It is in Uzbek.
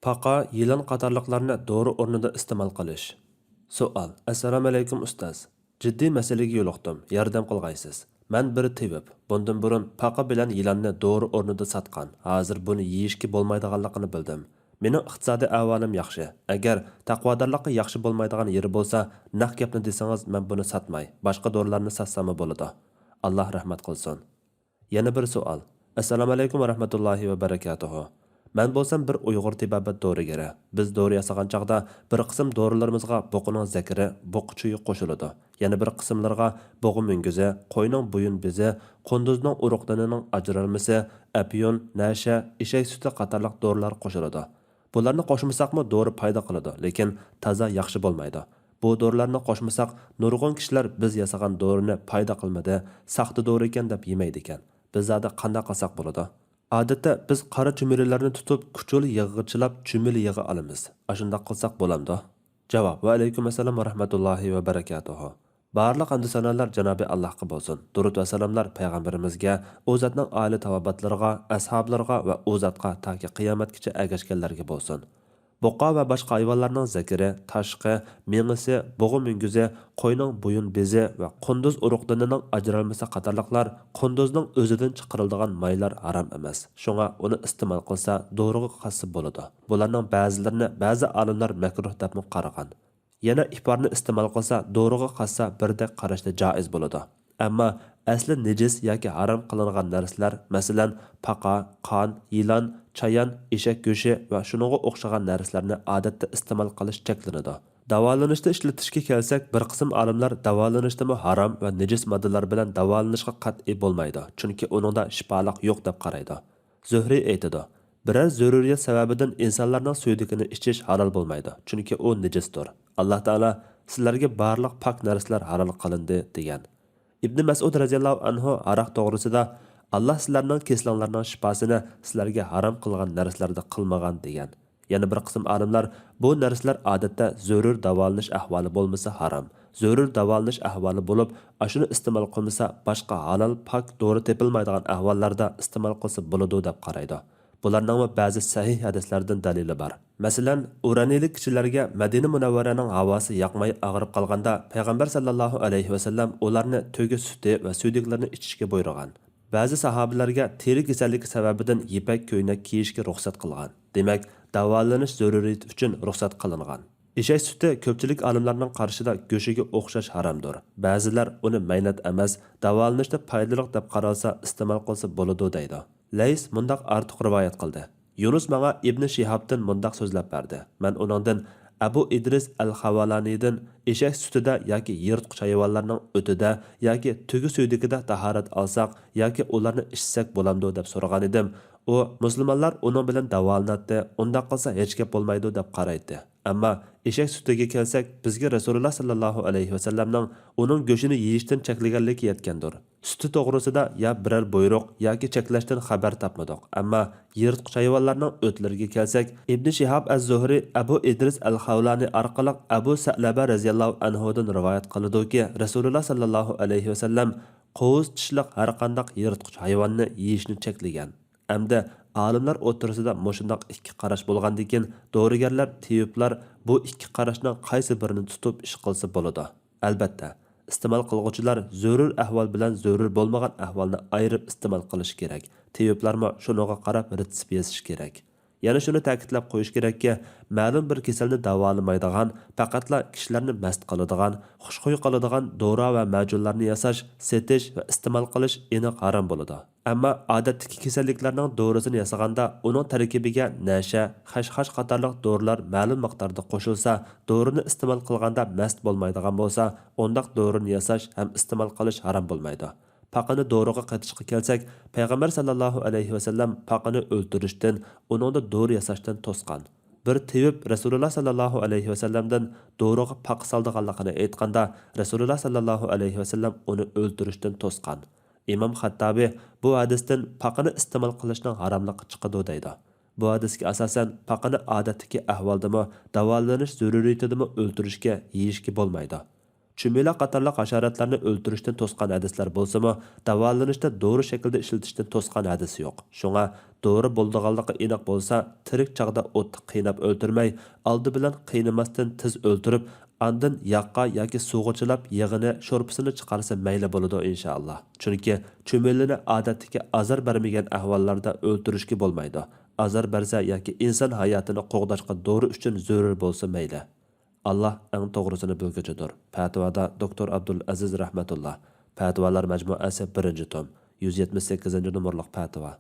Paqa, yılan qatarlıqlarını doğru o'rnida iste'mol qilish. Savol. Assalomu alaykum ustoz. Jiddiy masalaga yo'liqdim. Yordam qilg'aysiz. Men bir tibib. Bundan burun paqa bilan yılanni doğru o'rnida satgan. Hozir buni yeyishga bo'lmaydiganligini bildim. Mening iqtisodiy ahvolim yaxshi. Agar taqvodorlikqa yaxshi bo'lmaydigan yeri bo'lsa, naq gapni desangiz, men buni satmay, boshqa dorilarni satsam bo'ladi. Alloh rahmat qilsin. Yana bir savol. Assalomu alaykum va rahmatullohi va barakatuh. Men bo'lsam bir Uyg'ur tibobat dori'gari. Biz dori yasagan chaqda bir qism dorilarimizga buqining zakiri, buqi chuyi qo'shiladi. Yana bir qismlarga bug'i mungizi, qo'yning buyun bezi, qunduzning uruqdanining ajralmasi, apyon, nasha, eshak suti qatorliq dorilar qo'shiladi. Bularni qo'shmasaqmi dori foyda qiladi, lekin toza yaxshi bo'lmaydi. Bu dorilarni qo'shmasak, nurg'un kishilar biz yasagan dorini foyda qilmadi, saxta dori ekan deb yemaydi ekan. Biz zada qanday qilsak bo'ladi? Odatda biz qora chumililarni tutib, kuchul yig'ichilab chumili yig'i olamiz. Ashunday qilsak bo'lamdi? Javob: Va alaykum assalom va rahmatullohi va barakatuh. Barliq hamd sanolar Janobi Allohga bo'lsin. Durud va salomlar payg'ambarimizga, u zotning oila tavobatlariga, ashablariga va u zotga toki qiyomatgacha ergashganlarga bo'lsin. Buqa va boshqa hayvonlarning zakiri, tashqi, mengisi, bug'i mungizi, qo'yning buyun bezi va qunduz uruqdanining ajralmasi qatorliqlar qunduzning o'zidan chiqariladigan maylar harom emas. Shunga uni iste'mol qilsa, do'riga qasib bo'ladi. Bularning ba'zilarini ba'zi olimlar makruh deb qaragan. Yana iporni iste'mol qilsa, do'riga qassa birdek qarashda joiz bo'ladi. Ammo asli nejis yoki harom qilingan narsalar, masalan, paqa, qon, yilon, chayon, eshak go'shi va shuningga o'xshagan narsalarni odatda iste'mol qilish cheklanadi. Davolanishda ishlatishga kelsak, bir qism olimlar davolanishda harom va nejis moddalar bilan davolanishga qat'iy bo'lmaydi, chunki uningda shifolik yo'q deb qaraydi. Zuhriy aytadi: biror zaruriyat sababidan insonlarning suydigini ichish halol bo'lmaydi, chunki u nejisdir. Alloh taolo sizlarga barliq pok narsalar halol qilindi degan. İbn Mas'ud radhiyallohu anhu aroq to'g'risida Alloh sizlarning keslanglarning shifosini sizlarga harom qilgan narsalarda qilmagan degan. Yana bir qism olimlar bu narsalar odatda zarur davolanish ahvoli bo'lmasa harom, zarur davolanish ahvoli bo'lib, ashuni iste'mol qilmasa boshqa halol pok dori tepilmaydigan ahvollarda iste'mol qilsa bo'ladi deb qaraydi. Bularning ba'zi sahih hadislardan dalili bor. Masalan, Uranilik kishilarga Madina Munawvaraning havosi yoqmay og'rib qolganda payg'ambar sallallohu alayhi va sallam ularni to'gi suti va suydiklarini ichishga buyurgan. Ba'zi sahobalarga teri kasalligi sababidan yipak ko'ylak kiyishga ruxsat qilgan. Demak, davolanish zaruriyati uchun ruxsat qilingan. Eshak suti ko'pchilik olimlarning qarshida go'shiga o'xshash haromdir. Ba'zilar uni maynat emas, davolanishda foydali deb qaralsa iste'mol qilsa bo'ladi deydi. Lays mundaq ortiq rivoyat qildi. Yunus menga Ibn Shihobdan mundaq so'zlab berdi. Men uningdan Abu Idris al-Havalaniydan eshak sutida yoki yirtqich hayvonlarning o'tida yoki tugi suydigida tahorat olsak yoki ularni ichsak bo'lamdi deb so'ragan edim. U musulmonlar uning bilan davolanadi, undaq qilsa hech gap bo'lmaydi deb qaraydi. Ammo eshak sutiga kelsak, bizga Rasululloh sallallohu alayhi va sallamning uning go'shini yeyishdan cheklaganligi yetgandir. Suti to'g'risida ya biror buyruq yoki cheklashdan xabar topmadik. Ammo yirtqich hayvonlarning o'tlariga kelsak, Ibn Shihab az-Zuhri Abu Idris al-Xavlani orqali Abu Sa'laba radhiyallohu anhu dan rivoyat qiladi-ki, Rasululloh sallallohu alayhi va sallam qo'z tishliq har qanday yirtqich hayvonni yeyishni cheklagan. Hamda olimlar o'rtasida mushundoq ikki qarash bo'lgandan keyin dorigarlar, tibiblar bu ikki qarashning qaysi birini tutib ish qilsa bo'ladi. Albatta, iste'mol qiluvchilar zarur ahvol bilan zarur bo'lmagan ahvolni ayirib iste'mol qilish kerak. Tibiblarmi shunga qarab retsept yozish kerak. Yana shuni ta'kidlab qo'yish kerakki, ma'lum bir kasalni davolamaydigan, faqatla kishilarni mast qiladigan, xushxuy qiladigan dori va majunlarni yasash, setish va iste'mol qilish aniq harom bo'ladi. Ammo odatdagi kasalliklarning dorisini yasaganda uning tarkibiga nasha, xashxash qatorliq dorilar ma'lum miqdorda qo'shilsa, dorini iste'mol qilganda mast bo'lmaydigan bo'lsa, undaq dorini yasash ham iste'mol qilish harom bo'lmaydi. Paqani doriga qaytishga kelsak, payg'ambar sallallohu alayhi va sallam paqani o'ldirishdan, uningda dori yasashdan to'sgan. Bir tibib Rasululloh sallallohu alayhi va sallamdan doriga paq soldiganligini aytganda, Rasululloh sallallohu alayhi va sallam uni o'ldirishdan to'sgan. İmam Xattabi bu hadisdan paqani iste'mol qilishning haromligi chiqadi deydi. Bu hadisga asosan paqani odatdagi ahvoldami, davolanish zaruriyatidami o'ldirishga, yeyishga bo'lmaydi. Chumela qatorliq hasharotlarni o'ltirishdan to'sqan hadislar bo'lsa-mu, davolanishda dori shaklda ishlatishdan to'sqan hadis yo'q. Shunga dori bo'ldiganligi aniq bo'lsa, tirik chaqda o't qiynab o'ltirmay, oldi bilan qiynamasdan tiz o'ltirib, andin yaqqa yoki suvg'ichilab yig'ini, sho'rpisini chiqarsa mayli bo'ladi inshaalloh. Chunki chumelini odatdagi azar bermagan ahvollarda o'ltirishga bo'lmaydi. Azar bersa yoki inson hayotini qo'g'dashga dori uchun zarur bo'lsa mayli. Allah eng to'g'risini bilguchidir. Fatvoda Dr. Abdul Aziz rahmatullah. Fatvolar majmuasi 1-tom, 178 numurliq fatvo.